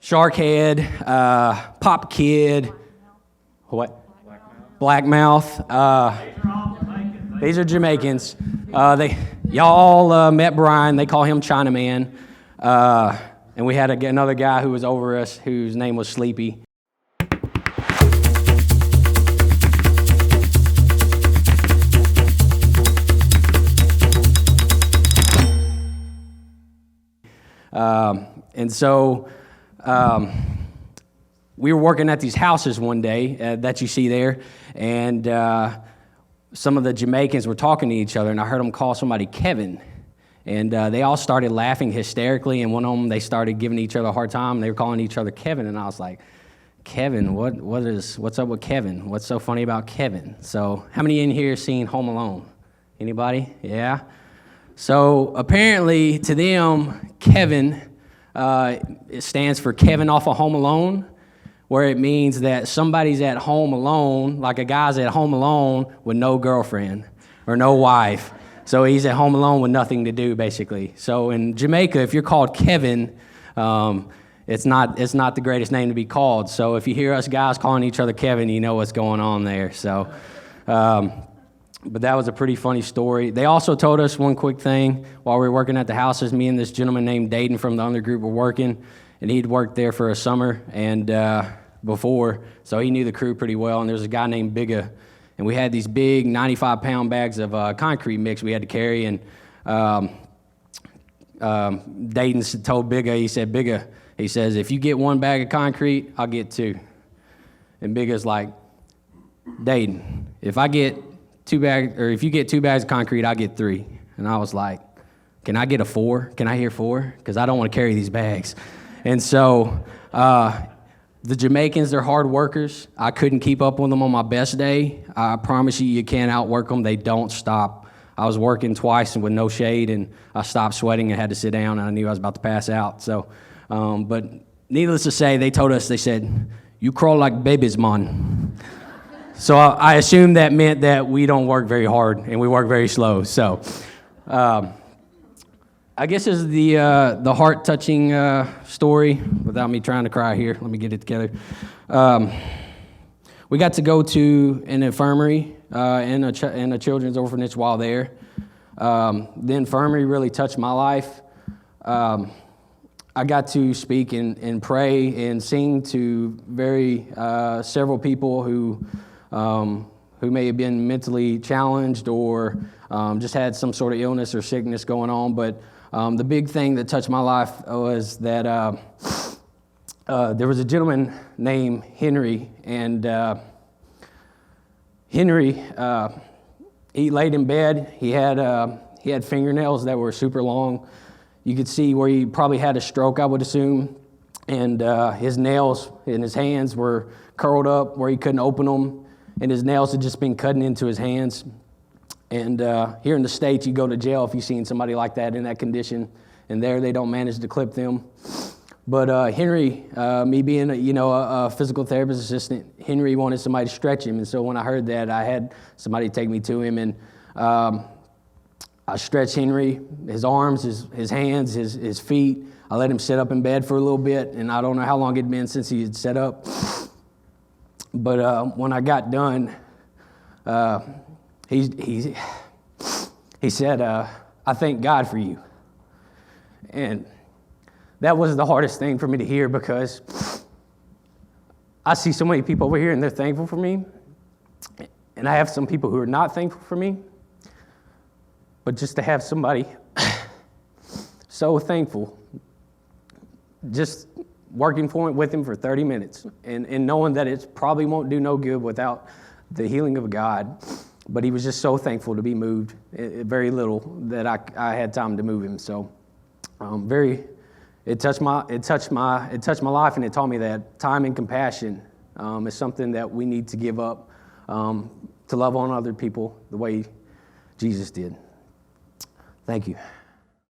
Sharkhead, Pop Kid, what? Blackmouth. These are Jamaicans. Y'all met Brian. They call him Chinaman. And we had another guy who was over us whose name was Sleepy. And so we were working at these houses one day that you see there, and some of the Jamaicans were talking to each other, and I heard them call somebody Kevin. And they all started laughing hysterically, and one of them, they started giving each other a hard time. They were calling each other Kevin, and I was like, Kevin, what's up with Kevin? What's so funny about Kevin? So how many in here seen Home Alone? Anybody? Yeah? So apparently to them, Kevin, it stands for Kevin off of Home Alone, where it means that somebody's at home alone, like a guy's at home alone with no girlfriend or no wife. So he's at home alone with nothing to do, basically. So in Jamaica, if you're called Kevin, it's not the greatest name to be called. So if you hear us guys calling each other Kevin, you know what's going on there. So, but that was a pretty funny story. They also told us one quick thing while we were working at the houses. Me and this gentleman named Dayton from the other group were working, and he'd worked there for a summer and before, so he knew the crew pretty well. And there was a guy named Bigga. And we had these big 95-pound bags of concrete mix we had to carry. And Dayton told Bigga, he said, Bigga, he says, if you get one bag of concrete, I'll get two. And Bigga's like, Dayton, if you get two bags of concrete, I'll get three. And I was like, can I get a four? Can I hear four? Because I don't want to carry these bags. And so the Jamaicans, they're hard workers. I couldn't keep up with them on my best day. I promise you can't outwork them. They don't stop. I was working twice and with no shade, and I stopped sweating and had to sit down, and I knew I was about to pass out. So, but needless to say, they said, you crawl like babies, man. So I assumed that meant that we don't work very hard, and we work very slow. So I guess this is the heart-touching story, without me trying to cry here. Let me get it together. We got to go to an infirmary and a children's orphanage while there. The infirmary really touched my life. I got to speak and pray and sing to several people who may have been mentally challenged or just had some sort of illness or sickness going on, but the big thing that touched my life was that there was a gentleman named Henry, and Henry, he laid in bed. He had fingernails that were super long. You could see where he probably had a stroke, I would assume, and his nails in his hands were curled up where he couldn't open them, and his nails had just been cutting into his hands. And here in the States, you go to jail if you've seen somebody like that in that condition, and there they don't manage to clip them. But Henry, me being a physical therapist assistant, Henry wanted somebody to stretch him, and so when I heard that, I had somebody take me to him, and I stretched Henry, his arms, his hands, his feet. I let him sit up in bed for a little bit, and I don't know how long it'd been since he had sat up. But when I got done, he said, I thank God for you. And that was the hardest thing for me to hear, because I see so many people over here and they're thankful for me. And I have some people who are not thankful for me. But just to have somebody so thankful, just working with him for 30 minutes and knowing that it probably won't do no good without the healing of God. But he was just so thankful to be moved, very little, that I had time to move him. So, it touched my life, and it taught me that time and compassion is something that we need to give up to love on other people the way Jesus did. Thank you.